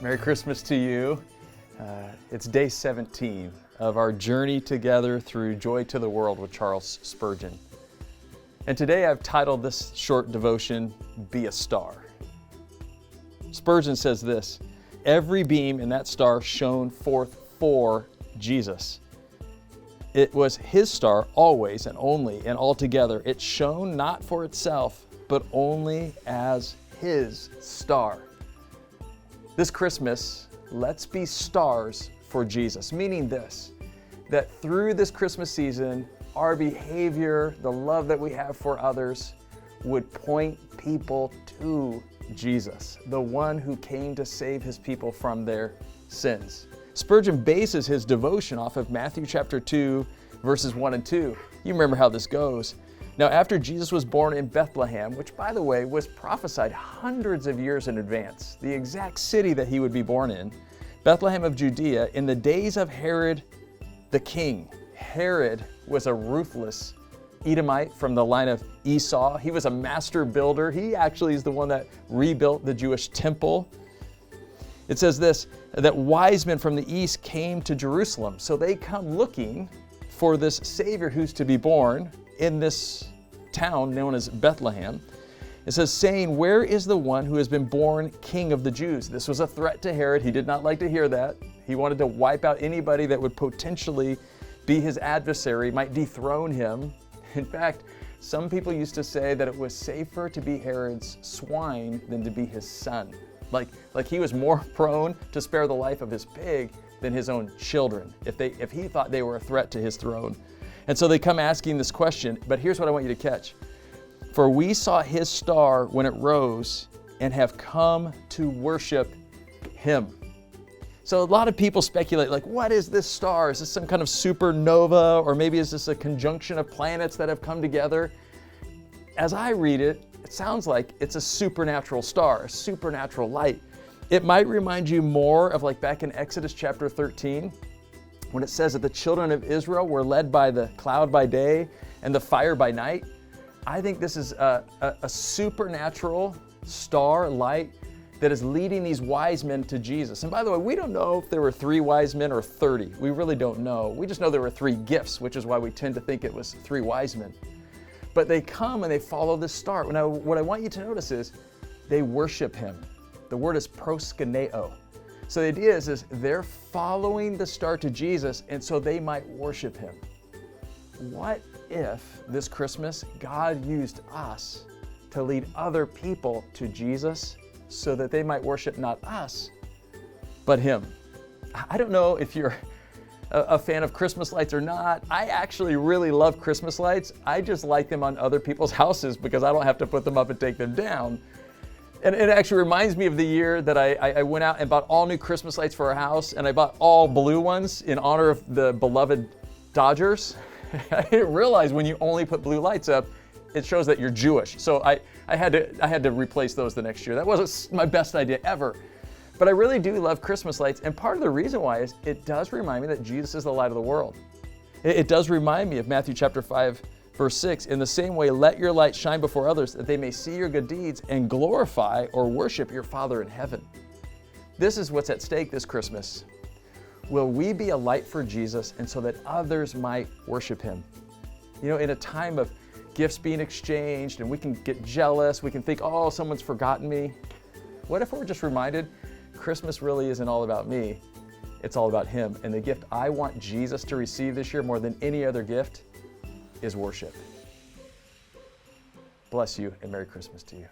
Merry Christmas to you. It's day 17 of our journey together through Joy to the World with Charles Spurgeon. And today I've titled this short devotion, Be a Star. Spurgeon says this: every beam in that star shone forth for Jesus. It was His star always and only and altogether. It shone not for itself, but only as His star. This Christmas, let's be stars for Jesus, meaning this, that through this Christmas season, our behavior, the love that we have for others, would point people to Jesus, the one who came to save His people from their sins. Spurgeon bases his devotion off of Matthew chapter 2, verses 1 and 2. You remember how this goes. Now, after Jesus was born in Bethlehem, which, by the way, was prophesied hundreds of years in advance, the exact city that He would be born in, Bethlehem of Judea, in the days of Herod the king. Herod was a ruthless Edomite from the line of Esau. He was a master builder. He actually is the one that rebuilt the Jewish temple. It says this, that wise men from the east came to Jerusalem. So they come looking for this Savior who's to be born in this town known as Bethlehem. It says, saying, where is the one who has been born King of the Jews? This was a threat to Herod. He did not like to hear that. He wanted to wipe out anybody that would potentially be his adversary, might dethrone him. In fact, some people used to say that it was safer to be Herod's swine than to be his son. Like he was more prone to spare the life of his pig than his own children, if he thought they were a threat to his throne. And so they come asking this question, but here's what I want you to catch. For we saw His star when it rose and have come to worship Him. So a lot of people speculate, like, what is this star? Is this some kind of supernova? Or maybe is this a conjunction of planets that have come together? As I read it, it sounds like it's a supernatural star, a supernatural light. It might remind you more of like back in Exodus chapter 13, when it says that the children of Israel were led by the cloud by day and the fire by night. I think this is a supernatural star light that is leading these wise men to Jesus. And by the way, we don't know if there were 3 wise men or 30. We really don't know. We just know there were 3 gifts, which is why we tend to think it was 3 wise men. But they come and they follow this star. Now, what I want you to notice is they worship Him. The word is proskuneo. So the idea is they're following the star to Jesus, and so they might worship Him. What if this Christmas God used us to lead other people to Jesus so that they might worship not us, but Him? I don't know if you're a fan of Christmas lights or not. I actually really love Christmas lights. I just like them on other people's houses because I don't have to put them up and take them down. And it actually reminds me of the year that I went out and bought all new Christmas lights for our house, and I bought all blue ones in honor of the beloved Dodgers. I didn't realize when you only put blue lights up, it shows that you're Jewish. So I had to replace those the next year. That wasn't my best idea ever. But I really do love Christmas lights, and part of the reason why is it does remind me that Jesus is the light of the world. It does remind me of Matthew chapter 5, verse 6. In the same way, let your light shine before others, that they may see your good deeds and glorify or worship your Father in heaven. This is what's at stake this Christmas. Will we be a light for Jesus and so that others might worship Him? You know, in a time of gifts being exchanged and we can get jealous, we can think, oh, someone's forgotten me. What if we're just reminded Christmas really isn't all about me, it's all about Him. And the gift I want Jesus to receive this year more than any other gift is worship. Bless you and Merry Christmas to you.